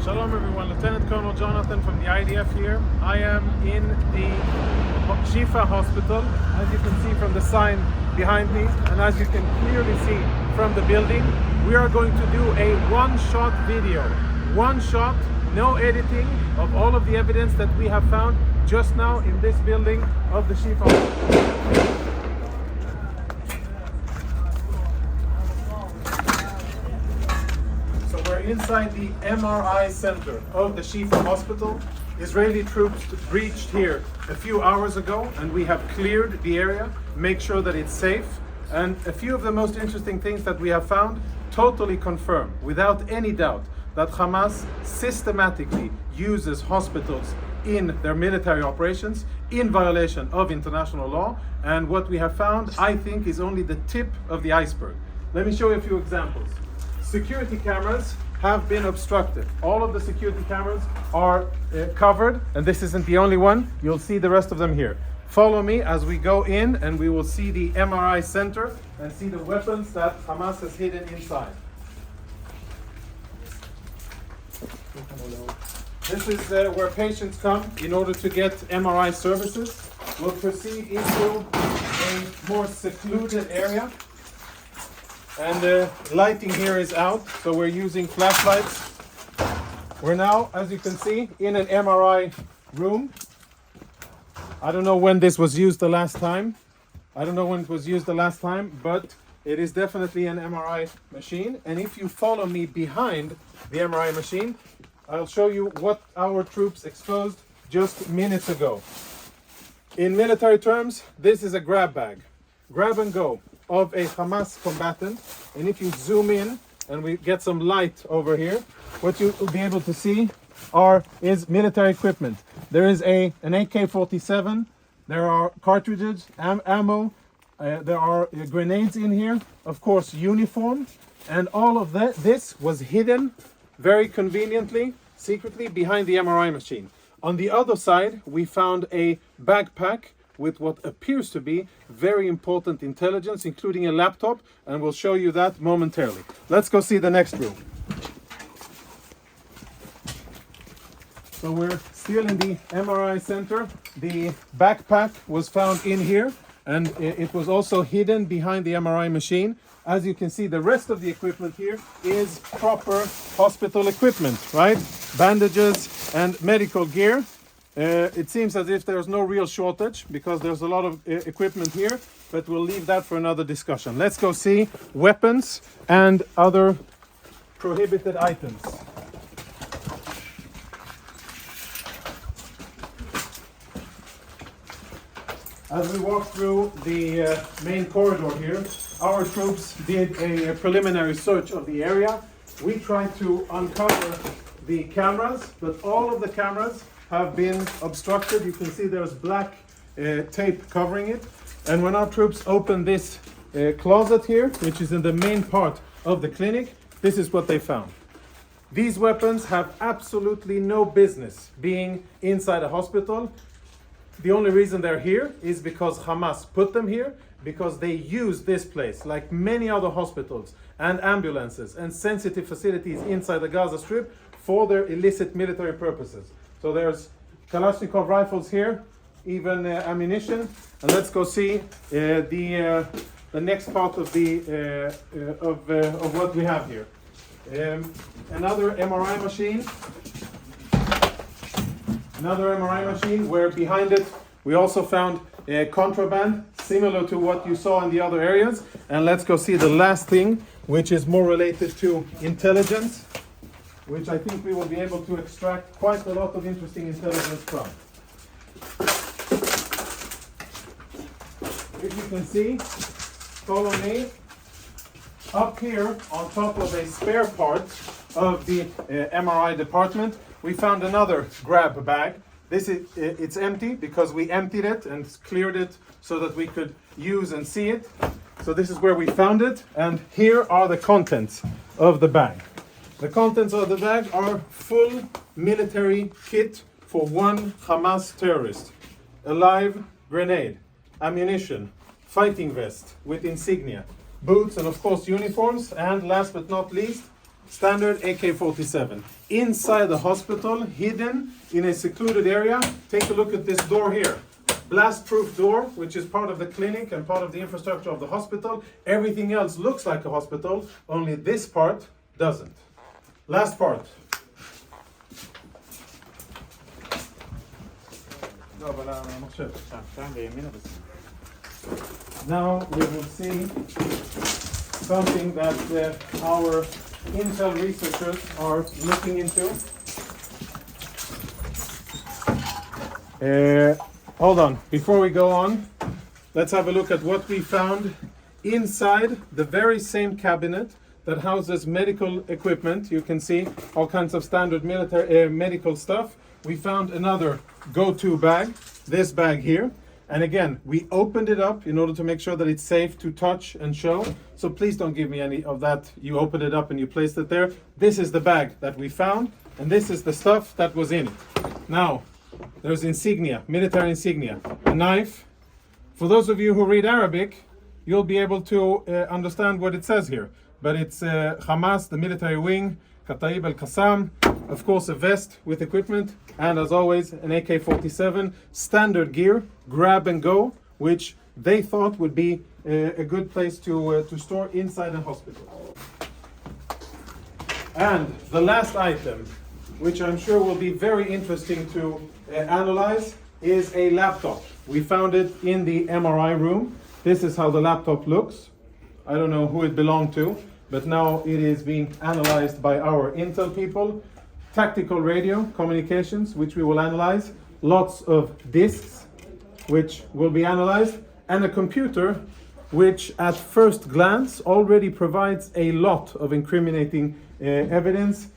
Shalom everyone, Lieutenant Colonel Jonathan from the IDF here. I am in the Shifa hospital, as you can see from the sign behind me, and as you can clearly see from the building. We are going to do a one-shot video. One shot, no editing, of all of the evidence that we have found just now in this building of the Shifa hospital. Inside the MRI center of the Shifa hospital. Israeli troops breached here a few hours ago, and we have cleared the area, make sure that it's safe. And a few of the most interesting things that we have found totally confirm, without any doubt, that Hamas systematically uses hospitals in their military operations in violation of international law. And what we have found, I think, is only the tip of the iceberg. Let me show you a few examples. Security cameras have been obstructed. All of the security cameras are covered, and this isn't the only one. You'll see the rest of them here. Follow me as we go in, and we will see the MRI center and see the weapons that Hamas has hidden inside. This is where patients come in order to get MRI services. We'll proceed into a more secluded area. And the lighting here is out, so we're using flashlights. We're now, as you can see, in an MRI room. I don't know when this was used the last time. But it is definitely an MRI machine. And if you follow me behind the MRI machine, I'll show you what our troops exposed just minutes ago. In military terms, this is a grab bag. Grab and go of a Hamas combatant, and if you zoom in and we get some light over here, what you will be able to see is military equipment. There is an AK-47, there are cartridges, ammo, there are grenades in here, of course uniform, and all of this was hidden very conveniently, secretly behind the MRI machine. On the other side, we found a backpack with what appears to be very important intelligence, including a laptop, and we'll show you that momentarily. Let's go see the next room. So we're still in the MRI center. The backpack was found in here, and it was also hidden behind the MRI machine. As you can see, the rest of the equipment here is proper hospital equipment, right? Bandages and medical gear. It seems as if there's no real shortage because there's a lot of equipment here, but we'll leave that for another discussion. Let's go see weapons and other prohibited items. As we walk through the main corridor here, our troops did a preliminary search of the area. We tried to uncover the cameras, but all of the cameras have been obstructed. You can see there's black tape covering it. And when our troops opened this closet here, which is in the main part of the clinic, this is what they found. These weapons have absolutely no business being inside a hospital. The only reason they're here is because Hamas put them here, because they use this place, like many other hospitals and ambulances and sensitive facilities inside the Gaza Strip, for their illicit military purposes. So there's Kalashnikov rifles here, even ammunition. And let's go see the next part of what we have here. Another MRI machine, where behind it we also found contraband similar to what you saw in the other areas. And let's go see the last thing, which is more related to intelligence, which I think we will be able to extract quite a lot of interesting intelligence from. If you can see, follow me, up here on top of a spare part of the MRI department, we found another grab bag. It's empty because we emptied it and cleared it so that we could use and see it. So this is where we found it, and here are the contents of the bag. The contents of the bag are full military kit for one Hamas terrorist. A live grenade, ammunition, fighting vest with insignia, boots, and of course uniforms, and last but not least, standard AK-47. inside the hospital, hidden in a secluded area. Take a look at this door here. Blast-proof door, which is part of the clinic and part of the infrastructure of the hospital. Everything else looks like a hospital, only this part doesn't. Last part. Now we will see something that our Intel researchers are looking into. Hold on, before we go on, let's have a look at what we found inside the very same cabinet that houses medical equipment. You can see all kinds of standard military medical stuff. We found another go-to bag, this bag here. And again, we opened it up in order to make sure that it's safe to touch and show. So please don't give me any of that. You opened it up and you placed it there. This is the bag that we found, and this is the stuff that was in it. Now, there's insignia, military insignia, a knife. For those of you who read Arabic, you'll be able to understand what it says here. But it's Hamas, the military wing, Kataib al-Qassam, of course a vest with equipment, and as always an AK-47, standard gear, grab and go, which they thought would be a good place to store inside a hospital. And the last item, which I'm sure will be very interesting to analyze, is a laptop. We found it in the MRI room. This is how the laptop looks. I don't know who it belonged to, but now it is being analyzed by our Intel people. Tactical radio communications, which we will analyze. Lots of disks, which will be analyzed. And a computer, which at first glance already provides a lot of incriminating evidence.